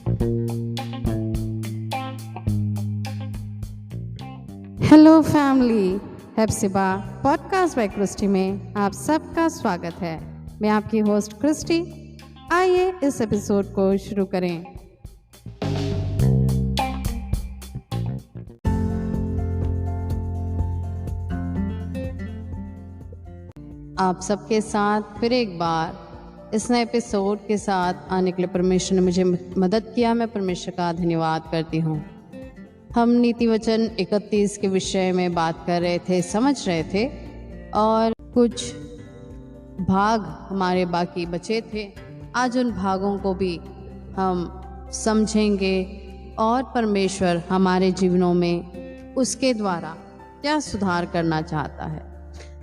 Hello family, Hephzibah podcast by Christy में आप सबका स्वागत है। मैं आपकी होस्ट क्रिस्टी। आइए इस एपिसोड को शुरू करें। आप सबके साथ फिर एक बार इस नए एपिसोड के साथ आने के लिए परमेश्वर ने मुझे मदद किया। मैं परमेश्वर का धन्यवाद करती हूँ। हम नीति वचन 31 के विषय में बात कर रहे थे, समझ रहे थे, और कुछ भाग हमारे बाकी बचे थे। आज उन भागों को भी हम समझेंगे और परमेश्वर हमारे जीवनों में उसके द्वारा क्या सुधार करना चाहता है,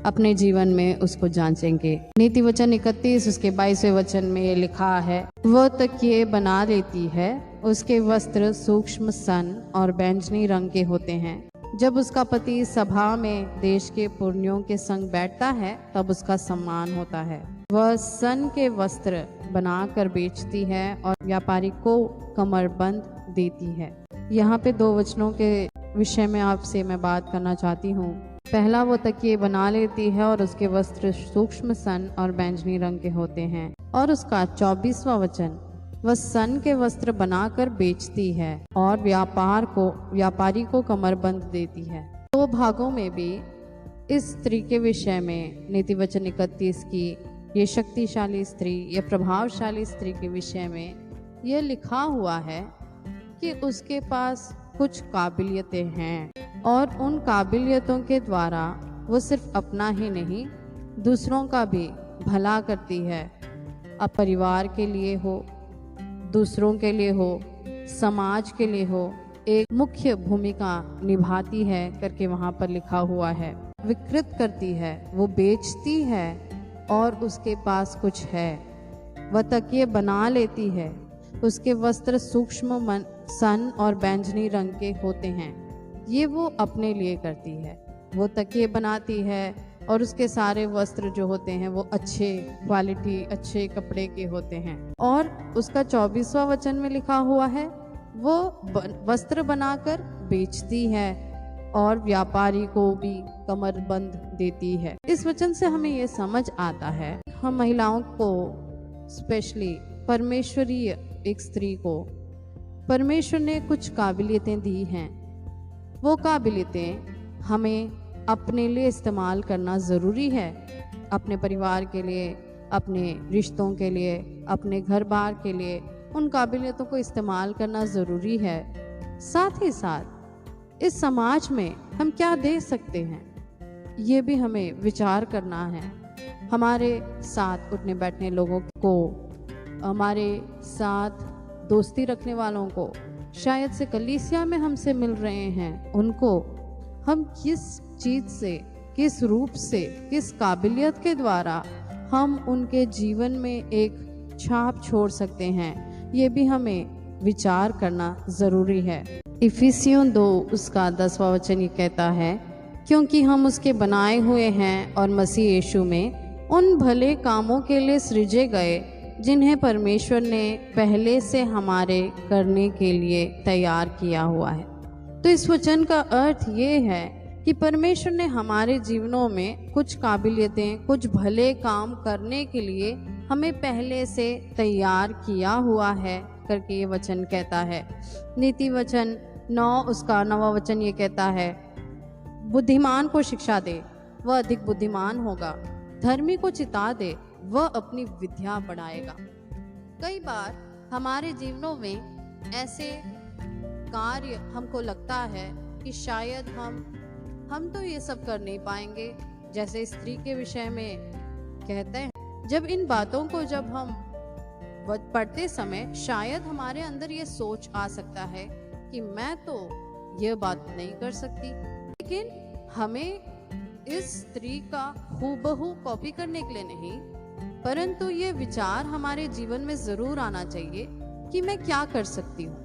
अपने जीवन में उसको जांचेंगे। नीति वचन 31 उसके 22वें वचन में ये लिखा है, वो तकिए बना लेती है, उसके वस्त्र सूक्ष्म सन और बैंगनी रंग के होते हैं। जब उसका पति सभा में देश के पुरनियों के संग बैठता है तब उसका सम्मान होता है। वह सन के वस्त्र बनाकर बेचती है और व्यापारी को कमरबंद देती है। यहाँ पे 2 वचनों के विषय में आपसे मैं बात करना चाहती हूँ। पहला, वो तकिए बना लेती है और उसके वस्त्र सूक्ष्म सन और बैंगनी रंग के होते हैं। और उसका 24वां वचन, वह सन के वस्त्र बनाकर बेचती है और व्यापारी को कमरबंद देती है। 2 भागों में भी इस स्त्री के विषय में नीति वचन 31 की ये शक्तिशाली स्त्री, ये प्रभावशाली स्त्री के विषय में ये लिखा हुआ है कि उसके पास कुछ काबिलियतें हैं और उन काबिलियतों के द्वारा वो सिर्फ अपना ही नहीं दूसरों का भी भला करती है। अब परिवार के लिए हो, दूसरों के लिए हो, समाज के लिए हो, एक मुख्य भूमिका निभाती है करके वहाँ पर लिखा हुआ है। विकृत करती है, वो बेचती है और उसके पास कुछ है। वह तकिए बना लेती है, उसके वस्त्र सूक्ष्म सन और बैंगनी रंग के होते हैं। ये वो अपने लिए करती है। वो तकिए बनाती है और उसके सारे वस्त्र जो होते हैं वो अच्छे क्वालिटी, अच्छे कपड़े के होते हैं। और उसका 24वां वचन में लिखा हुआ है, वो वस्त्र बनाकर बेचती है और व्यापारी को भी कमरबंद देती है। इस वचन से हमें ये समझ आता है, हम महिलाओं को, स्पेशली परमेश्वरीय एक स्त्री को परमेश्वर ने कुछ काबिलियतें दी हैं। वो काबिलियतें हमें अपने लिए इस्तेमाल करना ज़रूरी है। अपने परिवार के लिए, अपने रिश्तों के लिए, अपने घर बार के लिए उन काबिलियतों को इस्तेमाल करना ज़रूरी है। साथ ही साथ इस समाज में हम क्या दे सकते हैं, ये भी हमें विचार करना है। हमारे साथ उठने बैठने लोगों को, हमारे साथ दोस्ती रखने वालों को, शायद से कलीसिया में हमसे मिल रहे हैं, उनको हम किस चीज़ से, किस रूप से, किस काबिलियत के द्वारा हम उनके जीवन में एक छाप छोड़ सकते हैं, ये भी हमें विचार करना ज़रूरी है। इफिसियों 2 उसका 10वां वचन ये कहता है, क्योंकि हम उसके बनाए हुए हैं और मसीह यीशु में उन भले कामों के लिए सृजे गए जिन्हें परमेश्वर ने पहले से हमारे करने के लिए तैयार किया हुआ है। तो इस वचन का अर्थ ये है कि परमेश्वर ने हमारे जीवनों में कुछ काबिलियतें, कुछ भले काम करने के लिए हमें पहले से तैयार किया हुआ है करके ये वचन कहता है। नीति वचन 9 उसका 9वां वचन ये कहता है, बुद्धिमान को शिक्षा दे, वह अधिक बुद्धिमान होगा। धर्मी को चिता दे, वह अपनी विद्या बढ़ाएगा। कई बार हमारे जीवनों में ऐसे कार्य हमको लगता है कि शायद हम तो ये सब कर नहीं पाएंगे, जैसे स्त्री के विषय में कहते हैं। जब इन बातों को जब हम पढ़ते समय शायद हमारे अंदर ये सोच आ सकता है कि मैं तो ये बात नहीं कर सकती, लेकिन हमें इस स्त्री का हूबहू कॉपी करने के लिए नहीं, परंतु ये विचार हमारे जीवन में जरूर आना चाहिए कि मैं क्या कर सकती हूँ,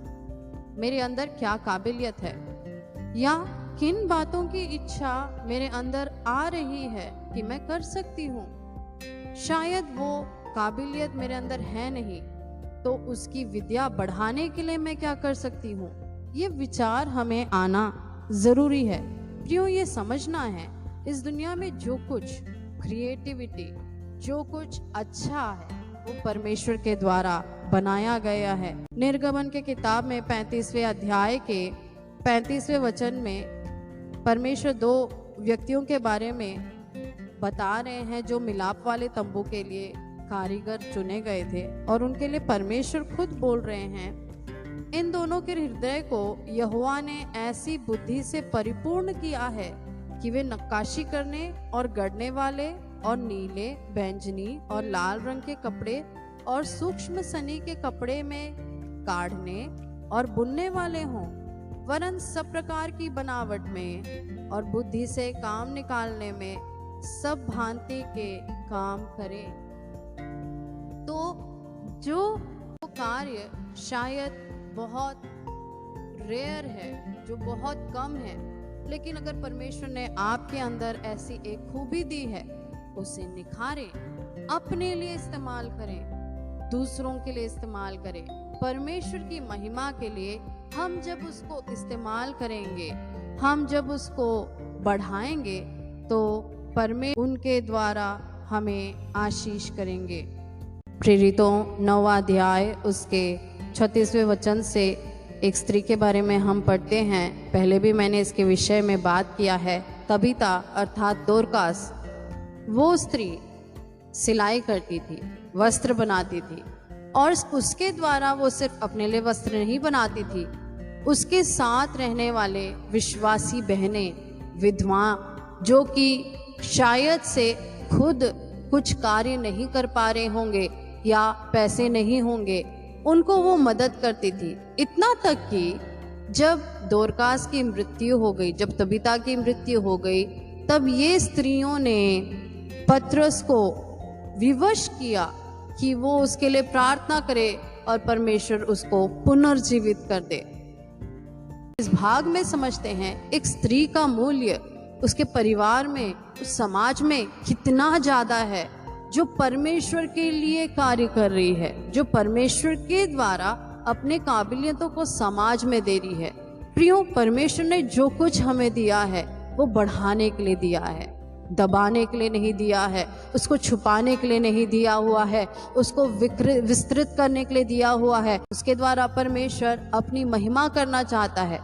मेरे अंदर क्या काबिलियत है, या किन बातों की इच्छा मेरे अंदर आ रही है कि मैं कर सकती हूँ। शायद वो काबिलियत मेरे अंदर है नहीं, तो उसकी विद्या बढ़ाने के लिए मैं क्या कर सकती हूँ। ये विचार हमें आना जरूरी है। प्रियो, ये समझना है इस दुनिया में जो कुछ क्रिएटिविटी, जो कुछ अच्छा है, वो परमेश्वर के द्वारा बनाया गया है। निर्गमन के किताब में 35वें अध्याय के 35वें वचन में परमेश्वर 2 व्यक्तियों के बारे में बता रहे हैं जो मिलाप वाले तंबू के लिए कारीगर चुने गए थे, और उनके लिए परमेश्वर खुद बोल रहे हैं, इन दोनों के हृदय को यहोवा ने ऐसी बुद्धि से परिपूर्ण किया है कि वे नक्काशी करने और गढ़ने वाले और नीले, बैंगनी और लाल रंग के कपड़े और सूक्ष्म सनी के कपड़े में काढ़ने और बुनने वाले हों, वरन सब प्रकार की बनावट में और बुद्धि से काम निकालने में सब भांति के काम करें। तो जो कार्य शायद बहुत रेयर है, जो बहुत कम है, लेकिन अगर परमेश्वर ने आपके अंदर ऐसी एक खूबी दी है, उसे निखारें, अपने लिए इस्तेमाल करें, दूसरों के लिए इस्तेमाल करें, परमेश्वर की महिमा के लिए। हम जब उसको इस्तेमाल करेंगे, हम जब उसको बढ़ाएंगे, तो परमेश्वर उनके द्वारा हमें आशीष करेंगे। प्रेरितों 9वां अध्याय उसके 36वें वचन से एक स्त्री के बारे में हम पढ़ते हैं। पहले भी मैंने इसके विषय में बात किया है। तबीता अर्थात दोरकास, वो स्त्री सिलाई करती थी, वस्त्र बनाती थी, और उसके द्वारा वो सिर्फ अपने लिए वस्त्र नहीं बनाती थी, उसके साथ रहने वाले विश्वासी बहनें, विधवा, जो कि शायद से खुद कुछ कार्य नहीं कर पा रहे होंगे या पैसे नहीं होंगे, उनको वो मदद करती थी। इतना तक कि जब दोरकास की मृत्यु हो गई, जब तबीता की मृत्यु हो गई, तब ये स्त्रियों ने पत्रस को विवश किया कि वो उसके लिए प्रार्थना करे और परमेश्वर उसको पुनर्जीवित कर दे। इस भाग में समझते हैं एक स्त्री का मूल्य उसके परिवार में, उस समाज में कितना ज्यादा है, जो परमेश्वर के लिए कार्य कर रही है, जो परमेश्वर के द्वारा अपने काबिलियतों को समाज में दे रही है। प्रियो, परमेश्वर ने जो कुछ हमें दिया है वो बढ़ाने के लिए दिया है, दबाने के लिए नहीं दिया है, उसको छुपाने के लिए नहीं दिया हुआ है, उसको विस्तृत करने के लिए दिया हुआ है। उसके द्वारा परमेश्वर अपनी महिमा करना चाहता है।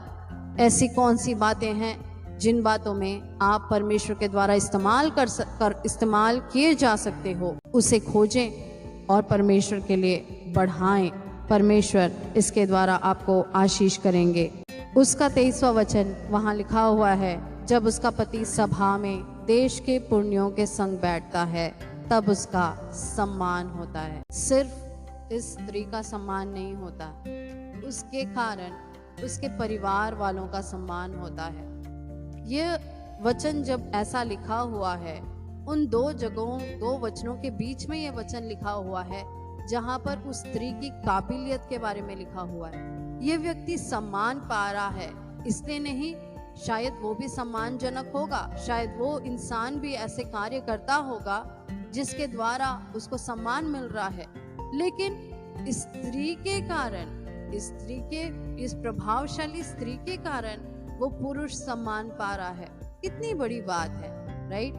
ऐसी कौन सी बातें हैं जिन बातों में आप परमेश्वर के द्वारा इस्तेमाल किए जा सकते हो, उसे खोजें और परमेश्वर के लिए बढ़ाएं। परमेश्वर इसके द्वारा आपको आशीष करेंगे। उसका 23वां वचन वहाँ लिखा हुआ है, जब उसका पति सभा में देश के पुण्यों के संग बैठता है, तब उसका सम्मान होता है। सिर्फ इस स्त्री का सम्मान नहीं होता, उसके कारण उसके परिवार वालों का सम्मान होता है। यह वचन जब ऐसा लिखा हुआ है, उन 2 जगहों, 2 वचनों के बीच में यह वचन लिखा हुआ है जहां पर उस स्त्री की काबिलियत के बारे में लिखा हुआ है। यह व्यक्ति सम्मान पा रहा है, इसलिए नहीं, शायद वो भी सम्मानजनक होगा, शायद वो इंसान भी ऐसे कार्य करता होगा जिसके द्वारा उसको सम्मान मिल रहा है, लेकिन स्त्री के कारण, स्त्री के इस प्रभावशाली स्त्री के कारण वो पुरुष सम्मान पा रहा है। कितनी बड़ी बात है, राइट?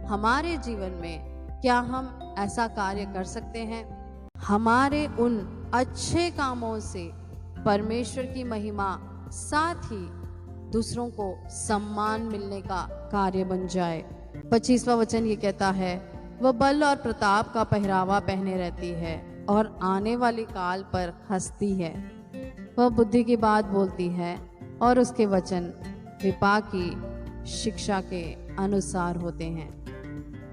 हमारे जीवन में क्या हम ऐसा कार्य कर सकते हैं? हमारे उन अच्छे कामों से परमेश्वर की महिमा, साथ ही दूसरों को सम्मान मिलने का कार्य बन जाए। 25वां वचन ये कहता है, वह बल और प्रताप का पहरावा पहने रहती है और आने वाले काल पर हंसती है। वह बुद्धि की बात बोलती है और उसके वचन कृपा की शिक्षा के अनुसार होते हैं।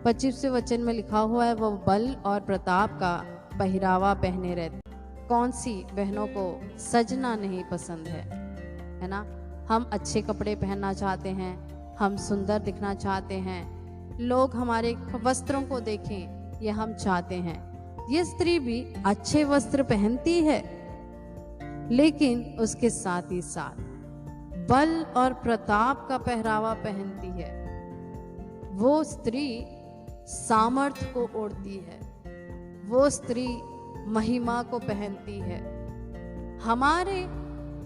25वें वचन में लिखा हुआ है, वह बल और प्रताप का पहरावा पहने रहते। कौन सी बहनों को सजना नहीं पसंद है ना? हम अच्छे कपड़े पहनना चाहते हैं, हम सुंदर दिखना चाहते हैं, लोग हमारे वस्त्रों को देखें, ये हम चाहते हैं। ये स्त्री भी अच्छे वस्त्र पहनती है, लेकिन उसके साथ ही साथ बल और प्रताप का पहरावा पहनती है। वो स्त्री सामर्थ्य को ओढ़ती है, वो स्त्री महिमा को पहनती है। हमारे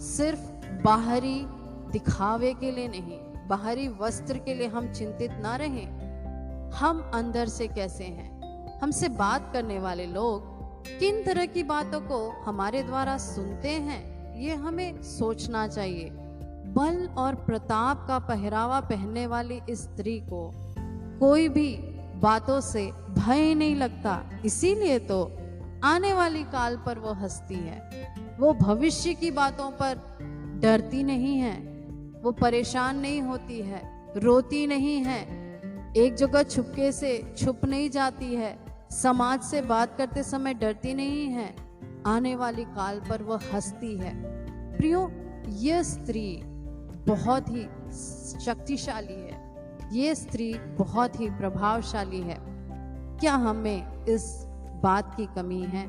सिर्फ बाहरी दिखावे के लिए नहीं, बाहरी वस्त्र के लिए हम चिंतित ना रहें। हम अंदर से कैसे हैं? हमसे बात करने वाले लोग किन तरह की बातों को हमारे द्वारा सुनते हैं, ये हमें सोचना चाहिए। बल और प्रताप का पहरावा पहनने वाली इस स्त्री को कोई भी बातों से भय नहीं लगता, इसीलिए तो आने वाली काल पर वो हंसती है। वो भविष्य की बातों पर डरती नहीं है, वो परेशान नहीं होती है, रोती नहीं है, एक जगह छुपके से छुप नहीं जाती है, समाज से बात करते समय डरती नहीं है। आने वाली काल पर वो हंसती है। प्रियो, यह स्त्री बहुत ही शक्तिशाली है, ये स्त्री बहुत ही प्रभावशाली है। क्या हमें इस बात की कमी है?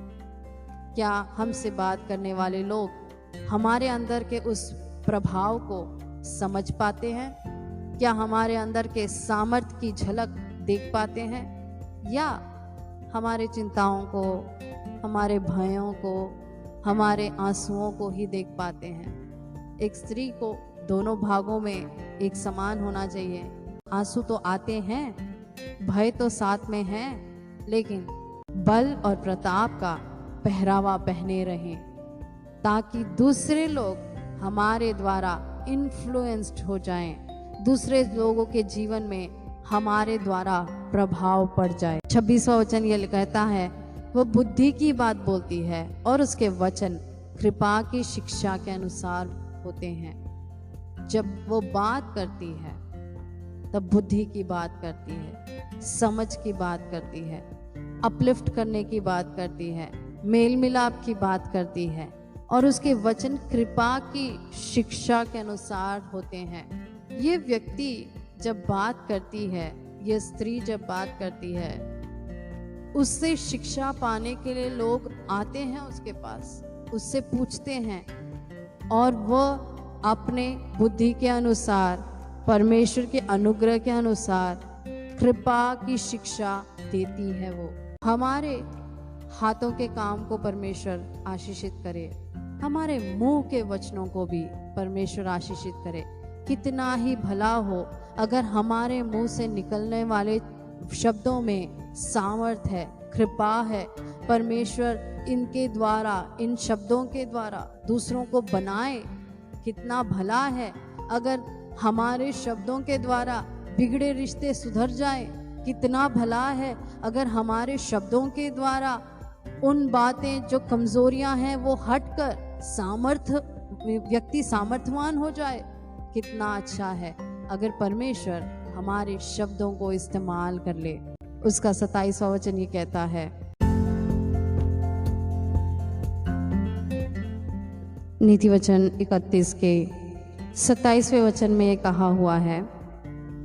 क्या हमसे बात करने वाले लोग हमारे अंदर के उस प्रभाव को समझ पाते हैं? क्या हमारे अंदर के सामर्थ्य की झलक देख पाते हैं, या हमारे चिंताओं को, हमारे भयों को, हमारे आंसुओं को ही देख पाते हैं? एक स्त्री को दोनों भागों में एक समान होना चाहिए। आंसू तो आते हैं, भय तो साथ में है, लेकिन बल और प्रताप का पहरावा पहने रहें, ताकि दूसरे लोग हमारे द्वारा इन्फ्लुएंस्ड हो जाएं, दूसरे लोगों के जीवन में हमारे द्वारा प्रभाव पड़ जाए। 26वां वचन ये कहता है, वो बुद्धि की बात बोलती है और उसके वचन कृपा की शिक्षा के अनुसार होते हैं। जब वो बात करती है तब बुद्धि की बात करती है, समझ की बात करती है, अपलिफ्ट करने की बात करती है, मेल मिलाप की बात करती है, और उसके वचन कृपा की शिक्षा के अनुसार होते हैं। ये व्यक्ति जब बात करती है, ये स्त्री जब बात करती है, उससे शिक्षा पाने के लिए लोग आते हैं उसके पास, उससे पूछते हैं, और वह अपने बुद्धि के अनुसार, परमेश्वर के अनुग्रह के अनुसार कृपा की शिक्षा देती है। वो हमारे हाथों के काम को परमेश्वर आशीषित करे, हमारे मुंह के वचनों को भी परमेश्वर आशीषित करे। कितना ही भला हो अगर हमारे मुंह से निकलने वाले शब्दों में सामर्थ है, कृपा है, परमेश्वर इनके द्वारा, इन शब्दों के द्वारा दूसरों को बनाए। कितना भला है अगर हमारे शब्दों के द्वारा बिगड़े रिश्ते सुधर जाए। कितना भला है अगर हमारे शब्दों के द्वारा उन बातें जो कमजोरियां हैं वो हटकर व्यक्ति सामर्थ्यवान हो जाए। कितना अच्छा है अगर परमेश्वर हमारे शब्दों को इस्तेमाल कर ले। उसका 27वां वचन ये कहता है, नीति वचन 31 के 27वें वचन में ये कहा हुआ है,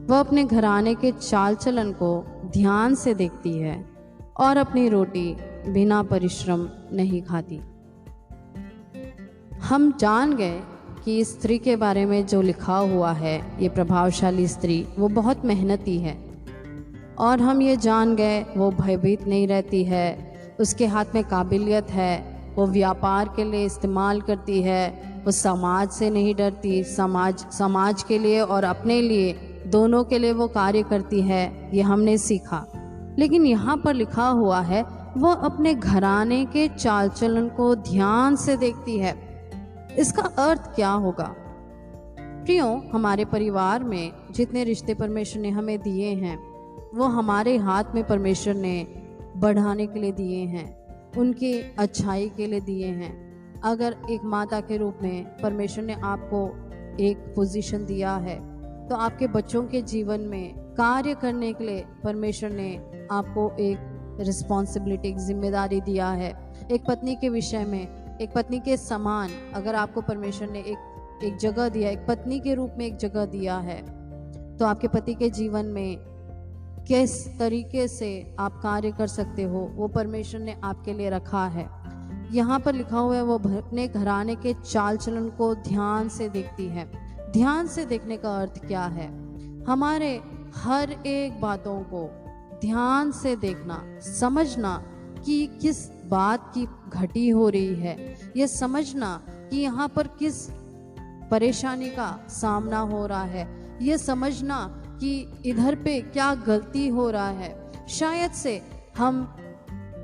वह अपने घराने के चाल चलन को ध्यान से देखती है और अपनी रोटी बिना परिश्रम नहीं खाती। हम जान गए कि इस स्त्री के बारे में जो लिखा हुआ है, ये प्रभावशाली स्त्री, वो बहुत मेहनती है, और हम ये जान गए वो भयभीत नहीं रहती है, उसके हाथ में काबिलियत है, वो व्यापार के लिए इस्तेमाल करती है, वो समाज से नहीं डरती, समाज के लिए और अपने लिए, दोनों के लिए वो कार्य करती है, ये हमने सीखा। लेकिन यहाँ पर लिखा हुआ है, वो अपने घराने के चाल चलन को ध्यान से देखती है। इसका अर्थ क्या होगा? प्रियो, हमारे परिवार में जितने रिश्ते परमेश्वर ने हमें दिए हैं, वो हमारे हाथ में परमेश्वर ने बढ़ाने के लिए दिए हैं, उनकी अच्छाई के लिए दिए हैं। अगर एक माता के रूप में परमेश्वर ने आपको एक पोजीशन दिया है, तो आपके बच्चों के जीवन में कार्य करने के लिए परमेश्वर ने आपको एक रिस्पॉन्सिबिलिटी, एक जिम्मेदारी दिया है। एक पत्नी के विषय में, एक पत्नी के समान अगर आपको परमेश्वर ने एक जगह दिया, एक पत्नी के रूप में एक जगह दिया है, तो आपके पति के जीवन में किस तरीके से आप कार्य कर सकते हो, वो परमेश्वर ने आपके लिए रखा है। यहाँ पर लिखा हुआ है, वो अपने घराने के चाल चलन को ध्यान से देखती है। ध्यान से देखने का अर्थ क्या है? हमारे हर एक बातों को ध्यान से देखना, समझना कि किस बात की घटी हो रही है, ये समझना कि यहाँ पर किस परेशानी का सामना हो रहा है, ये समझना कि इधर पे क्या गलती हो रहा है। शायद से हम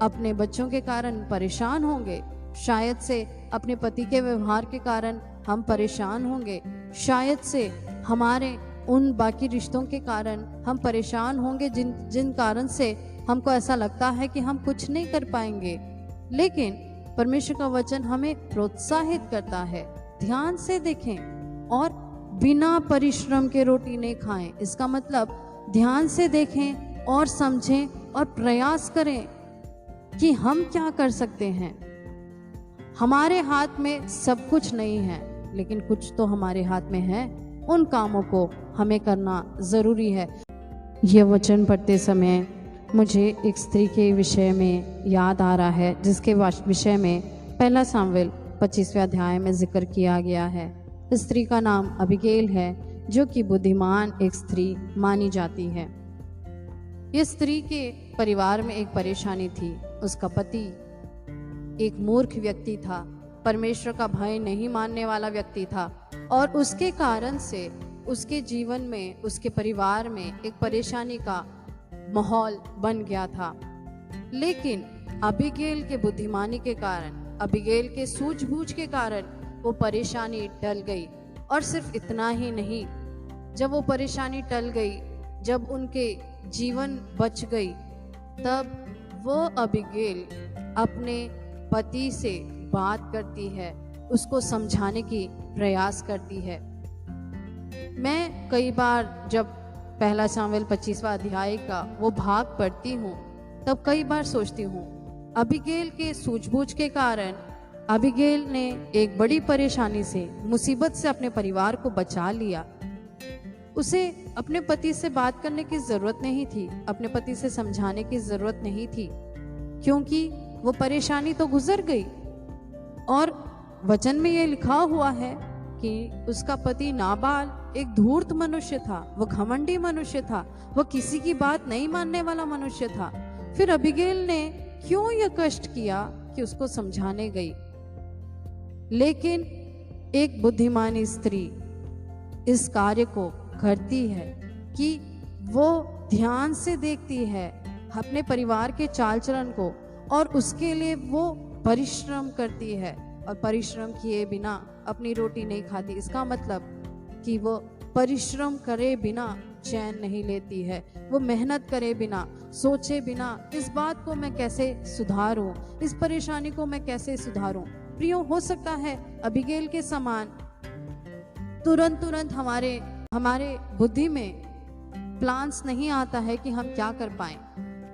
अपने बच्चों के कारण परेशान होंगे, शायद से अपने पति के व्यवहार के कारण हम परेशान होंगे, शायद से हमारे उन बाकी रिश्तों के कारण हम परेशान होंगे जिन कारण से हमको ऐसा लगता है कि हम कुछ नहीं कर पाएंगे। लेकिन परमेश्वर का वचन हमें प्रोत्साहित करता है, ध्यान से देखें और बिना परिश्रम के रोटी नहीं खाएं। इसका मतलब ध्यान से देखें और समझें और प्रयास करें कि हम क्या कर सकते हैं। हमारे हाथ में सब कुछ नहीं है, लेकिन कुछ तो हमारे हाथ में है, उन कामों को हमें करना ज़रूरी है। यह वचन पढ़ते समय मुझे एक स्त्री के विषय में याद आ रहा है, जिसके विषय में पहला सामुएल 25वें अध्याय में जिक्र किया गया है। इस स्त्री का नाम अबीगैल है, जो कि बुद्धिमान एक स्त्री मानी जाती है। इस स्त्री के परिवार में एक परेशानी थी। उसका पति एक मूर्ख व्यक्ति था, परमेश्वर का भय नहीं मानने वाला व्यक्ति था, और उसके कारण से उसके जीवन में, उसके परिवार में एक परेशानी का माहौल बन गया था। लेकिन अबीगैल के बुद्धिमानी के कारण, अबीगैल के सूझबूझ के कारण वो परेशानी टल गई। और सिर्फ इतना ही नहीं, जब वो परेशानी टल गई, जब उनके जीवन बच गई, तब वो अबीगैल अपने पति से बात करती है, उसको समझाने की प्रयास करती है। मैं कई बार जब पहला सामुएल 25वां अध्याय का वो भाग पढ़ती हूँ, तब कई बार सोचती हूँ, अबीगैल के सूझबूझ के कारण अबीगैल ने एक बड़ी परेशानी से, मुसीबत से अपने परिवार को बचा लिया। उसे अपने पति से बात करने की जरूरत नहीं थी, अपने पति से समझाने की जरूरत नहीं थी, क्योंकि वो परेशानी तो गुजर गई। और वचन में ये लिखा हुआ है कि उसका पति नाबाल एक धूर्त मनुष्य था, वो घमंडी मनुष्य था, वो किसी की बात नहीं मानने वाला मनुष्य था। फिर अबीगैल ने क्यों यह कष्ट किया कि उसको समझाने गई। लेकिन एक बुद्धिमानी स्त्री इस कार्य को करती है कि वो ध्यान से देखती है अपने परिवार के चाल चलन को, और उसके लिए वो परिश्रम करती है, और परिश्रम किए बिना अपनी रोटी नहीं खाती। इसका मतलब कि वो परिश्रम करे बिना चैन नहीं लेती है, वो मेहनत करे बिना, सोचे बिना इस बात को मैं कैसे सुधारूं, इस परेशानी को मैं कैसे सुधारूं। प्रियो, हो सकता है अबीगैल के समान तुरंत हमारे बुद्धि में प्लान्स नहीं आता है कि हम क्या कर पाएं,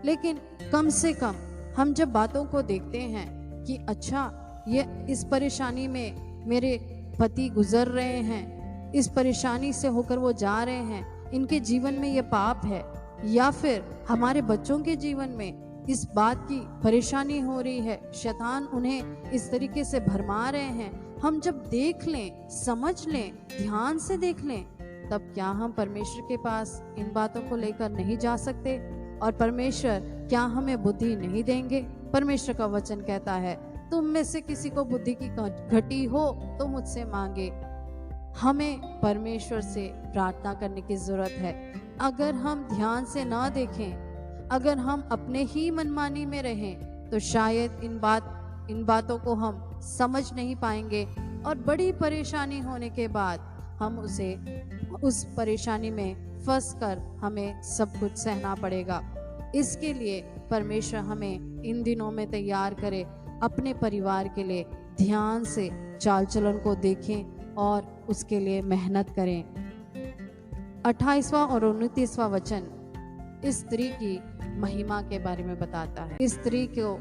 लेकिन कम से कम हम जब बातों को देखते हैं कि अच्छा, ये इस परेशानी में मेरे पति गुजर रहे हैं, इस परेशानी से होकर वो जा रहे हैं, इनके जीवन में ये पाप है, या फिर हमारे बच्चों के जीवन में इस बात की परेशानी हो रही है, शैतान उन्हें इस तरीके से भरमा रहे हैं। हम जब देख लें, समझ लें, ध्यान से देख लें, तब क्या हम परमेश्वर के पास इन बातों को लेकर नहीं जा सकते? और परमेश्वर क्या हमें बुद्धि नहीं देंगे? परमेश्वर का वचन कहता है, तुम में से किसी को बुद्धि की घटी हो तो मुझसे मांगे। हमें परमेश्वर से प्रार्थना करने की जरूरत है। अगर हम ध्यान से ना देखें, अगर हम अपने ही मनमानी में रहें, तो शायद इन बातों को हम समझ नहीं पाएंगे, और बड़ी परेशानी होने के बाद हम उस परेशानी में फंस कर हमें सब कुछ सहना पड़ेगा। इसके लिए परमेश्वर हमें इन दिनों में तैयार करे, अपने परिवार के लिए ध्यान से चाल चलन को देखें और उसके लिए मेहनत करें। 28वां और 29वां वचन इस स्त्री की महिमा के बारे में बताता है। इस स्त्री को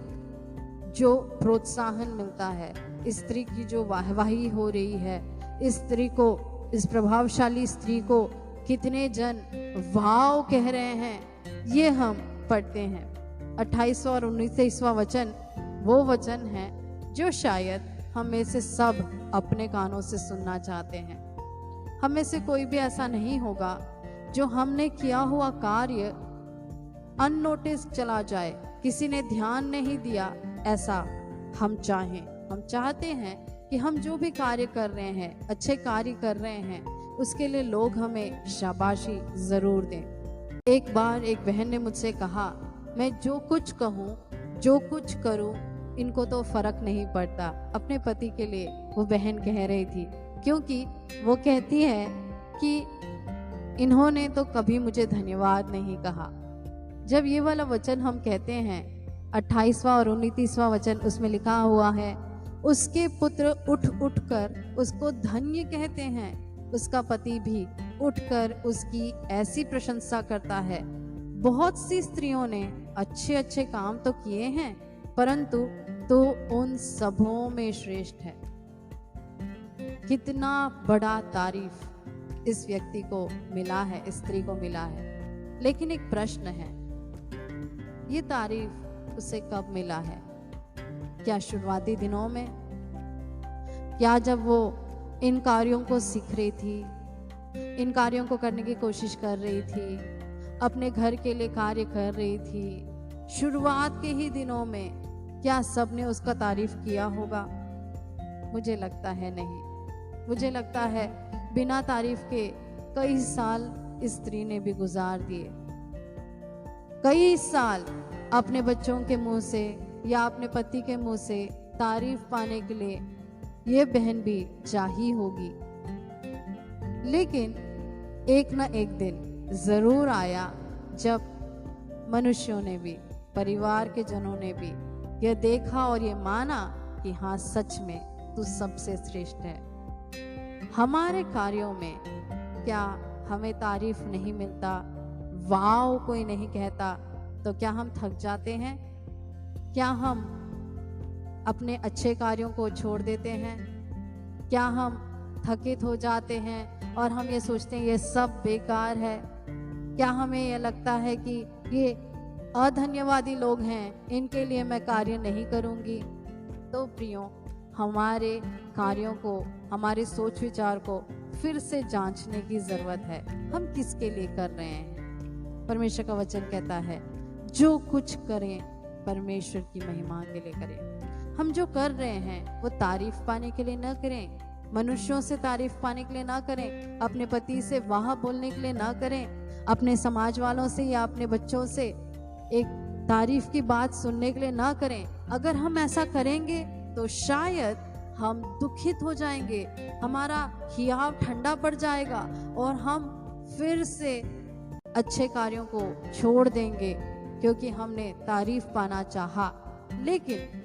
जो प्रोत्साहन मिलता है, इस स्त्री की जो वाहवाही हो रही है, इस स्त्री को, इस प्रभावशाली स्त्री को कितने जन वाव कह रहे हैं, ये हम पढ़ते हैं। 28वां और 29वां वचन वो वचन है जो शायद हम में से सब अपने कानों से सुनना चाहते हैं। हम में से कोई भी ऐसा नहीं होगा जो हमने किया हुआ कार्य अननोटिस चला जाए, किसी ने ध्यान नहीं दिया, ऐसा हम चाहें। हम चाहते हैं कि हम जो भी कार्य कर रहे हैं, अच्छे कार्य कर रहे हैं, उसके लिए लोग हमें शाबाशी ज़रूर दें। एक बार एक बहन ने मुझसे कहा, मैं जो कुछ कहूँ, जो कुछ करूँ, इनको तो फ़र्क नहीं पड़ता। अपने पति के लिए वो बहन कह रही थी, क्योंकि वो कहती है कि इन्होंने तो कभी मुझे धन्यवाद नहीं कहा। जब ये वाला वचन हम कहते हैं, 28वां और 29वां वचन उसमें लिखा हुआ है, उसके पुत्र उठ उठ कर उसको धन्य कहते हैं, उसका पति भी उठकर उसकी ऐसी प्रशंसा करता है। बहुत सी स्त्रियों ने अच्छे अच्छे काम तो किए हैं, परंतु तो उन सबों में श्रेष्ठ है। कितना बड़ा तारीफ इस व्यक्ति को मिला है, इस स्त्री को मिला है। लेकिन एक प्रश्न है, ये तारीफ उसे कब मिला है? क्या शुरुआती दिनों में? क्या जब वो इन कार्यों को सीख रही थी, इन कार्यों को करने की कोशिश कर रही थी, अपने घर के लिए कार्य कर रही थी, शुरुआत के ही दिनों में क्या सबने उसका तारीफ किया होगा? मुझे लगता है नहीं। मुझे लगता है बिना तारीफ के कई साल इस स्त्री ने भी गुजार दिए। कई साल अपने बच्चों के मुंह से या अपने पति के मुंह से तारीफ पाने के लिए ये बहन भी चाही होगी। लेकिन एक न एक दिन जरूर आया जब मनुष्यों ने भी, परिवार के जनों ने भी यह देखा और ये माना कि हाँ, सच में तू सबसे श्रेष्ठ है। हमारे कार्यों में क्या हमें तारीफ नहीं मिलता, वाव कोई नहीं कहता, तो क्या हम थक जाते हैं? क्या हम अपने अच्छे कार्यों को छोड़ देते हैं? क्या हम थकित हो जाते हैं और हम ये सोचते हैं ये सब बेकार है? क्या हमें ये लगता है कि ये अधन्यवादी लोग हैं, इनके लिए मैं कार्य नहीं करूंगी? तो प्रियो, हमारे कार्यों को, हमारे सोच विचार को फिर से जांचने की जरूरत है। हम किसके लिए कर रहे हैं? परमेश्वर का वचन कहता है, जो कुछ करें परमेश्वर की महिमा के लिए करें। हम जो कर रहे हैं वो तारीफ पाने के लिए न करें, मनुष्यों से तारीफ पाने के लिए ना करें, अपने पति से वाह बोलने के लिए ना करें, अपने समाज वालों से या अपने बच्चों से एक तारीफ की बात सुनने के लिए ना करें। अगर हम ऐसा करेंगे तो शायद हम दुखित हो जाएंगे, हमारा हियाव ठंडा पड़ जाएगा और हम फिर से अच्छे कार्यों को छोड़ देंगे, क्योंकि हमने तारीफ पाना चाहा। लेकिन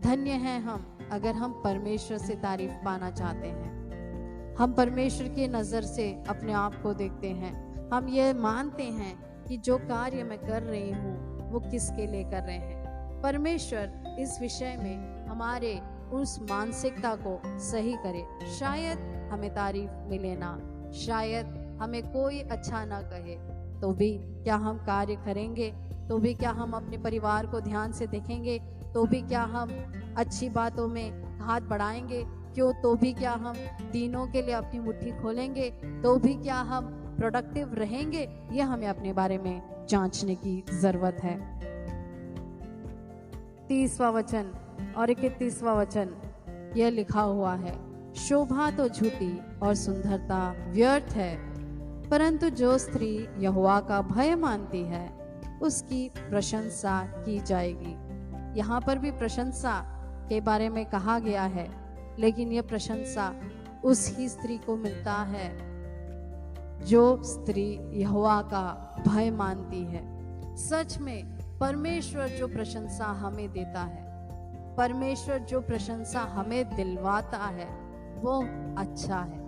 धन्य हैं हम अगर हम परमेश्वर से तारीफ पाना चाहते हैं। हम परमेश्वर की नज़र से अपने आप को देखते हैं। हम ये मानते हैं कि जो कार्य मैं कर रही हूँ वो किसके लिए कर रहे हैं। परमेश्वर इस विषय में हमारे उस मानसिकता को सही करे। शायद हमें तारीफ मिले ना, शायद हमें कोई अच्छा ना कहे, तो भी क्या हम कार्य करेंगे? तो भी क्या हम अपने परिवार को ध्यान से देखेंगे? तो भी क्या हम अच्छी बातों में हाथ बढ़ाएंगे? क्यों? तो भी क्या हम दीनों के लिए अपनी मुट्ठी खोलेंगे? तो भी क्या हम प्रोडक्टिव रहेंगे? ये हमें अपने बारे में जांचने की जरूरत है। 30वां वचन और 31वां वचन यह लिखा हुआ है, शोभा तो झूठी और सुंदरता व्यर्थ है, परंतु जो स्त्री यहोवा का भय मानती है उसकी प्रशंसा की जाएगी। यहाँ पर भी प्रशंसा के बारे में कहा गया है, लेकिन यह प्रशंसा उस ही स्त्री को मिलता है जो स्त्री यहोवा का भय मानती है। सच में परमेश्वर जो प्रशंसा हमें देता है, परमेश्वर जो प्रशंसा हमें दिलवाता है, वो अच्छा है।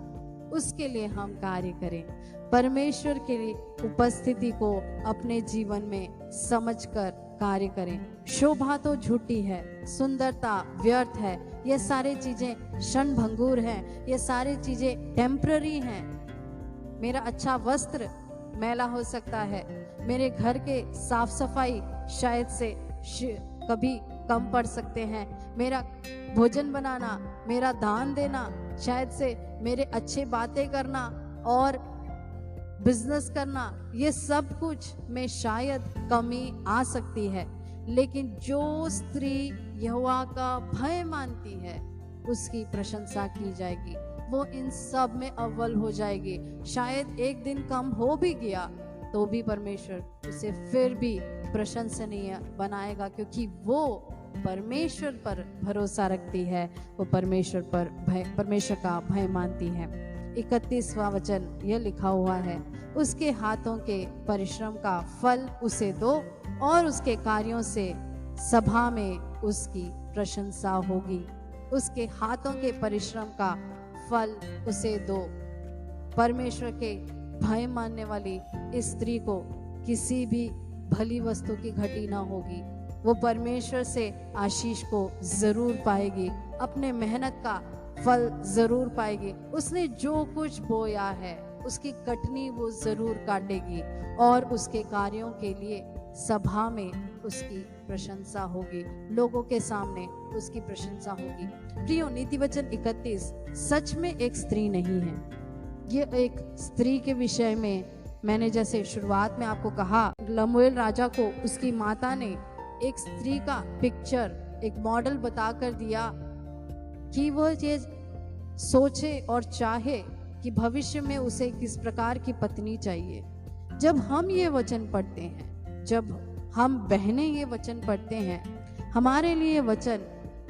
उसके लिए हम कार्य करें। परमेश्वर के लिए उपस्थिति को अपने जीवन में समझकर कार्य करें। शोभा तो झूठी है, सुंदरता व्यर्थ है, ये सारी चीजें क्षणभंगुर हैं, ये सारी चीजें टेम्पररी हैं। मेरा अच्छा वस्त्र मैला हो सकता है, मेरे घर के साफ सफाई शायद से कभी कम पड़ सकते हैं, मेरा भोजन बनाना, मेरा दान देना, शायद से मेरे अच्छे बातें करना और बिजनेस करना, ये सब कुछ में शायद कमी आ सकती है। लेकिन जो स्त्री यहोवा का भय मानती है उसकी प्रशंसा की जाएगी, वो इन सब में अव्वल हो जाएगी। शायद एक दिन कम हो भी गया तो भी परमेश्वर उसे फिर भी प्रशंसनीय बनाएगा, क्योंकि वो परमेश्वर पर भरोसा रखती है, वो परमेश्वर का भय मानती है। 31वां वचन यह लिखा हुआ है, उसके हाथों के परिश्रम का फल उसे दो और उसके कार्यों से सभा में उसकी प्रशंसा होगी। उसके हाथों के परिश्रम का फल उसे दो। परमेश्वर के भय मानने वाली इस स्त्री को किसी भी भली वस्तु की घटी ना होगी। वो परमेश्वर से आशीष को जरूर पाएगी, अपने मेहनत का फल जरूर पाएगी। उसने जो कुछ बोया है उसकी कटनी वो जरूर काटेगी और उसके कार्यों के लिए सभा में उसकी प्रशंसा होगी, लोगों के सामने उसकी प्रशंसा होगी। प्रियो, नीति वचन 31 सच में एक स्त्री नहीं है। ये एक स्त्री के विषय में मैंने जैसे शुरुआत में आपको कहा, लमुएल राजा को उसकी माता ने एक स्त्री का पिक्चर, एक मॉडल बता कर दिया कि वह ये सोचे और चाहे कि भविष्य में उसे किस प्रकार की पत्नी चाहिए। जब हम ये वचन पढ़ते हैं, जब हम बहनें ये वचन पढ़ते हैं, हमारे लिए वचन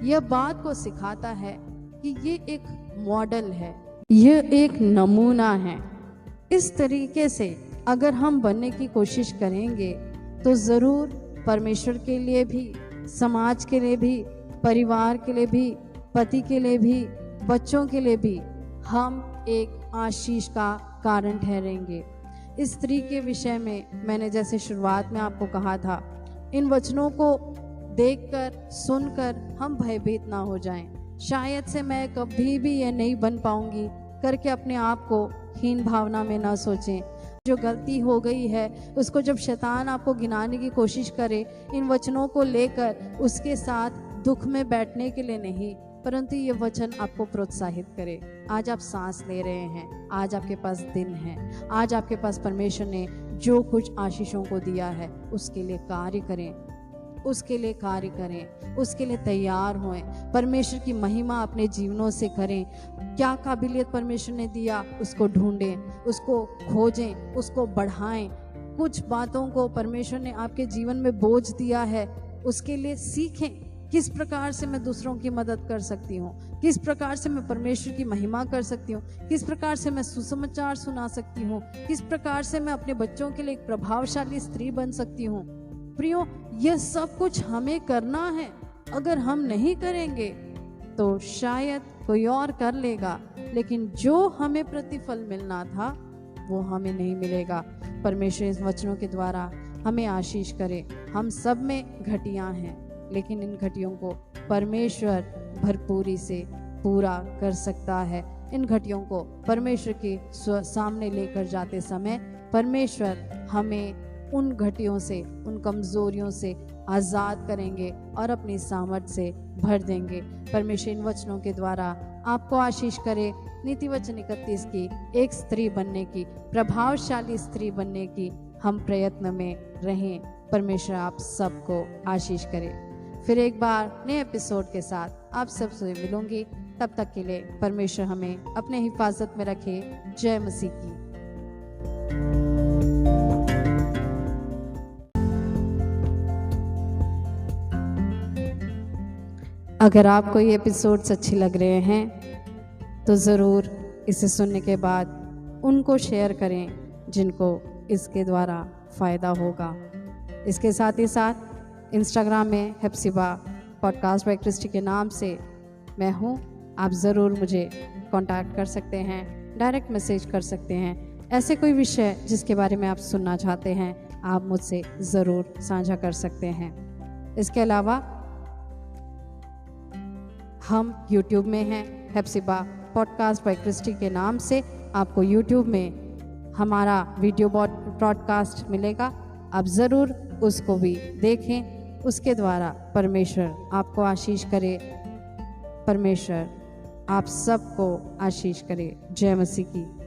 यह बात को सिखाता है कि ये एक मॉडल है, यह एक नमूना है। इस तरीके से अगर हम बनने की कोशिश करेंगे तो ज़रूर परमेश्वर के लिए भी, समाज के लिए भी, परिवार के लिए भी, पति के लिए भी, बच्चों के लिए भी हम एक आशीष का कारण ठहरेंगे। इस स्त्री के विषय में मैंने जैसे शुरुआत में आपको कहा था, इन वचनों को देखकर, सुनकर हम भयभीत ना हो जाएं। शायद से मैं कभी भी ये नहीं बन पाऊंगी करके अपने आप को हीन भावना में ना सोचें। जो गलती हो गई है उसको जब शैतान आपको गिनाने की कोशिश करे, इन वचनों को लेकर उसके साथ दुख में बैठने के लिए नहीं, परंतु ये वचन आपको प्रोत्साहित करे। आज आप सांस ले रहे हैं, आज आपके पास दिन है, आज आपके पास परमेश्वर ने जो कुछ आशीषों को दिया है उसके लिए कार्य करें, उसके लिए कार्य करें, उसके लिए तैयार होएं। परमेश्वर की महिमा अपने जीवनों से करें। क्या काबिलियत परमेश्वर ने दिया उसको ढूंढें, उसको खोजें, उसको बढ़ाएं। कुछ बातों को परमेश्वर ने आपके जीवन में बोझ दिया है, उसके लिए सीखें। किस प्रकार से मैं दूसरों की मदद कर सकती हूँ, किस प्रकार से मैं परमेश्वर की महिमा कर सकती हूँ, किस प्रकार से मैं सुसमाचार सुना सकती हूँ, किस प्रकार से मैं अपने बच्चों के लिए एक प्रभावशाली स्त्री बन सकती हूँ। प्रियो, यह सब कुछ हमें करना है। अगर हम नहीं करेंगे तो शायद कोई और कर लेगा, लेकिन जो हमें प्रतिफल मिलना था वो हमें नहीं मिलेगा। परमेश्वर इस वचनों के द्वारा हमें आशीष करे। हम सब में घटियां हैं, लेकिन इन घटियों को परमेश्वर भरपूरी से पूरा कर सकता है। इन घटियों को परमेश्वर के सामने लेकर जाते समय परमेश्वर हमें उन घटियों से, उन कमजोरियों से आज़ाद करेंगे और अपनी सामर्थ से भर देंगे। परमेश्वर इन वचनों के द्वारा आपको आशीष करे। नीति वचन 31 की एक स्त्री बनने की, प्रभावशाली स्त्री बनने की हम प्रयत्न में रहें। परमेश्वर आप सबको आशीष करे। फिर एक बार नए एपिसोड के साथ आप सबसे मिलूंगी। तब तक के लिए परमेश्वर हमें अपने हिफाजत में रखे। जय मसीह की। अगर आपको ये एपिसोड्स अच्छे लग रहे हैं तो ज़रूर इसे सुनने के बाद उनको शेयर करें जिनको इसके द्वारा फ़ायदा होगा। इसके साथ ही साथ इंस्टाग्राम में हेप्सिबा पॉडकास्ट बाय क्रिस्टी के नाम से मैं हूँ। आप ज़रूर मुझे कांटेक्ट कर सकते हैं, डायरेक्ट मैसेज कर सकते हैं। ऐसे कोई विषय जिसके बारे में आप सुनना चाहते हैं आप मुझसे ज़रूर साझा कर सकते हैं। इसके अलावा हम YouTube में हैं, हेप्सिबा पॉडकास्ट बाय क्रिस्टी के नाम से आपको YouTube में हमारा वीडियो ब्रॉडकास्ट मिलेगा। आप ज़रूर उसको भी देखें। उसके द्वारा परमेश्वर आपको आशीष करे। परमेश्वर आप सबको आशीष करे। जय मसीह की।